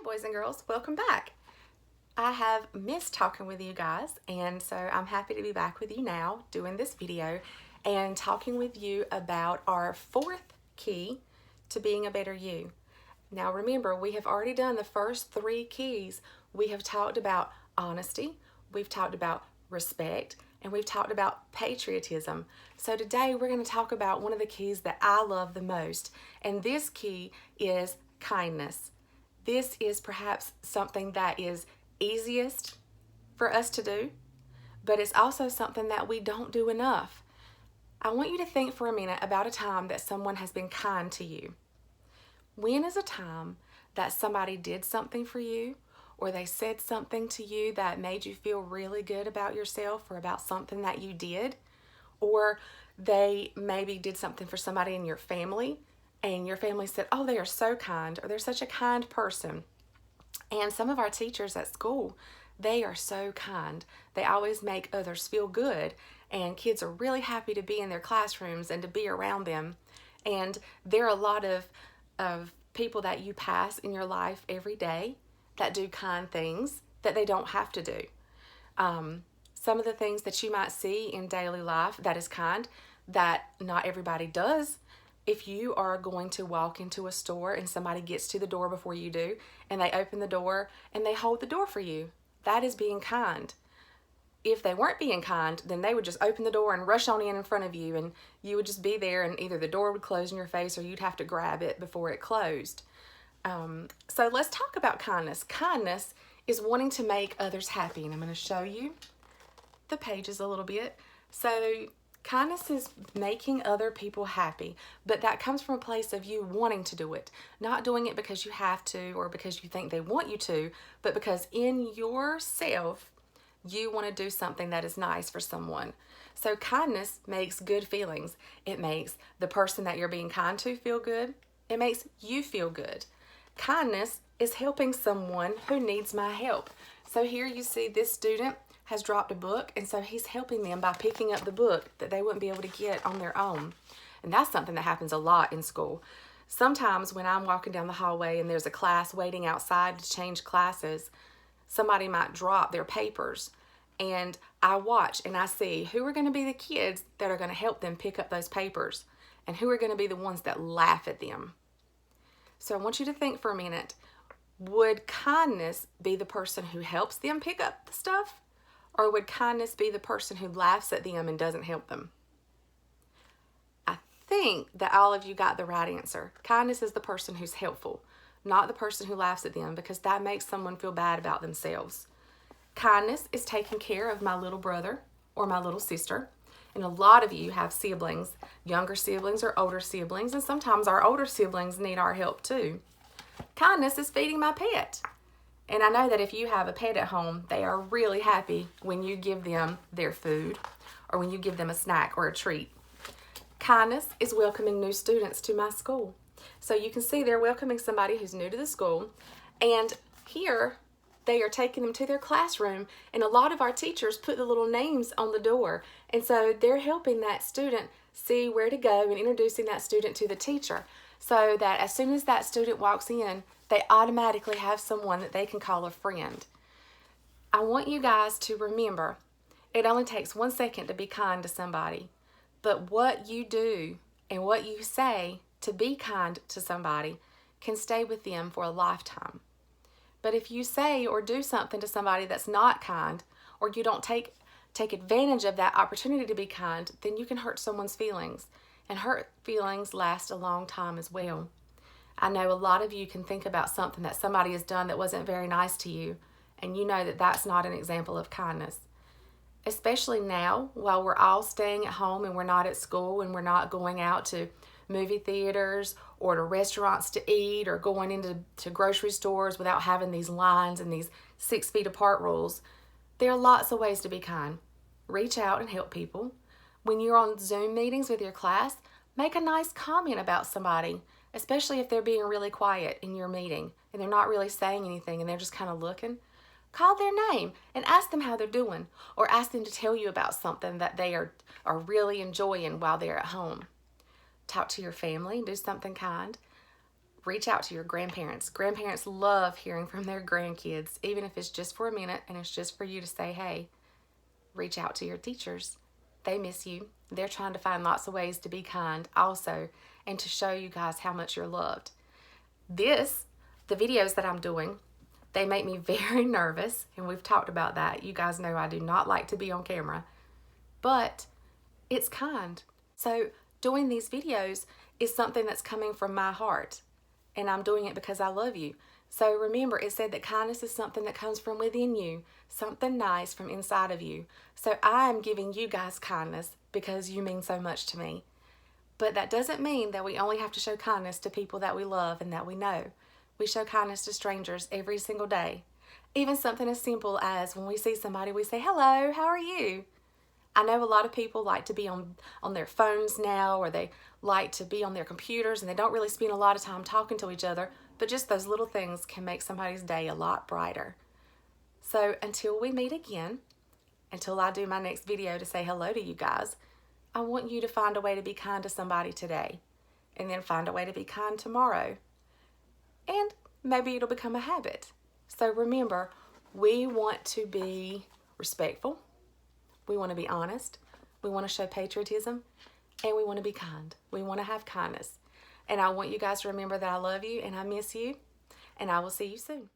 boys and girls, welcome back. I have missed talking with you guys, and so I'm happy to be back with you now doing this video and talking with you about our fourth key to being a better you. Now remember, we have already done the first three keys. We have talked about honesty, we've talked about respect, and we've talked about patriotism. So today we're going to talk about one of the keys that I love the most, and this key is kindness. This is perhaps something that is easiest for us to do, but it's also something that we don't do enough. I want you to think for a minute about a time that someone has been kind to you. When is a time that somebody did something for you, or they said something to you that made you feel really good about yourself or about something that you did? Or they maybe did something for somebody in your family and your family said, oh, they are so kind, or they're such a kind person. And some of our teachers at school, they are so kind. They always make others feel good, and kids are really happy to be in their classrooms and to be around them. And there are a lot of people that you pass in your life every day that do kind things that they don't have to do. Some of the things that you might see in daily life that is kind, that not everybody does. If you are going to walk into a store and somebody gets to the door before you do, and they open the door and they hold the door for you, that is being kind. If they weren't being kind, then they would just open the door and rush on in front of you, and you would just be there, and either the door would close in your face or you'd have to grab it before it closed. So let's talk about kindness. Kindness is wanting to make others happy, and I'm going to show you the pages a little bit. So kindness is making other people happy, but that comes from a place of you wanting to do it, not doing it because you have to or because you think they want you to, but because in yourself you want to do something that is nice for someone. So kindness makes good feelings. It makes the person that you're being kind to feel good. It makes you feel good. Kindness is helping someone who needs my help. So here you see this student has dropped a book, and so he's helping them by picking up the book that they wouldn't be able to get on their own. And that's something that happens a lot in school. Sometimes when I'm walking down the hallway and there's a class waiting outside to change classes, somebody might drop their papers, and I watch and I see who are going to be the kids that are going to help them pick up those papers and who are going to be the ones that laugh at them. So I want you to think for a minute, would kindness be the person who helps them pick up the stuff? Or would kindness be the person who laughs at them and doesn't help them? I think that all of you got the right answer. Kindness is the person who's helpful, not the person who laughs at them, because that makes someone feel bad about themselves. Kindness is taking care of my little brother or my little sister. And a lot of you have siblings, younger siblings or older siblings, and sometimes our older siblings need our help too. Kindness is feeding my pet. And I know that if you have a pet at home, they are really happy when you give them their food or when you give them a snack or a treat. Kindness is welcoming new students to my school. So you can see they're welcoming somebody who's new to the school, and here they are taking them to their classroom, and a lot of our teachers put the little names on the door, and so they're helping that student see where to go and introducing that student to the teacher, so that as soon as that student walks in, they automatically have someone that they can call a friend. I want you guys to remember, it only takes 1 second to be kind to somebody, but what you do and what you say to be kind to somebody can stay with them for a lifetime. But if you say or do something to somebody that's not kind, or you don't take advantage of that opportunity to be kind, then you can hurt someone's feelings. And hurt feelings last a long time as well. I know a lot of you can think about something that somebody has done that wasn't very nice to you, and you know that that's not an example of kindness. Especially now, while we're all staying at home and we're not at school and we're not going out to movie theaters or to restaurants to eat or going into grocery stores without having these lines and these 6 feet apart rules, there are lots of ways to be kind. Reach out and help people. When you're on Zoom meetings with your class, make a nice comment about somebody, especially if they're being really quiet in your meeting and they're not really saying anything and they're just kind of looking. Call their name and ask them how they're doing, or ask them to tell you about something that they are really enjoying while they're at home. Talk to your family, do something kind. reach out to your grandparents. Grandparents love hearing from their grandkids, even if it's just for a minute and it's just for you to say, hey. Reach out to your teachers. They miss you. They're trying to find lots of ways to be kind also, and to show you guys how much you're loved. The videos that I'm doing, they make me very nervous, and we've talked about that. You guys know I do not like to be on camera, but it's kind. So doing these videos is something that's coming from my heart, and I'm doing it because I love you. So remember, it said that kindness is something that comes from within you, something nice from inside of you. So I am giving you guys kindness because you mean so much to me. But that doesn't mean that we only have to show kindness to people that we love and that we know. We show kindness to strangers every single day. Even something as simple as when we see somebody, we say, hello, how are you? I know a lot of people like to be on their phones now, or they like to be on their computers, and they don't really spend a lot of time talking to each other, but just those little things can make somebody's day a lot brighter. So until we meet again, until I do my next video to say hello to you guys, I want you to find a way to be kind to somebody today, and then find a way to be kind tomorrow. And maybe it'll become a habit. So remember, we want to be respectful. We want to be honest. We want to show patriotism. And we want to be kind. We want to have kindness. And I want you guys to remember that I love you and I miss you. And I will see you soon.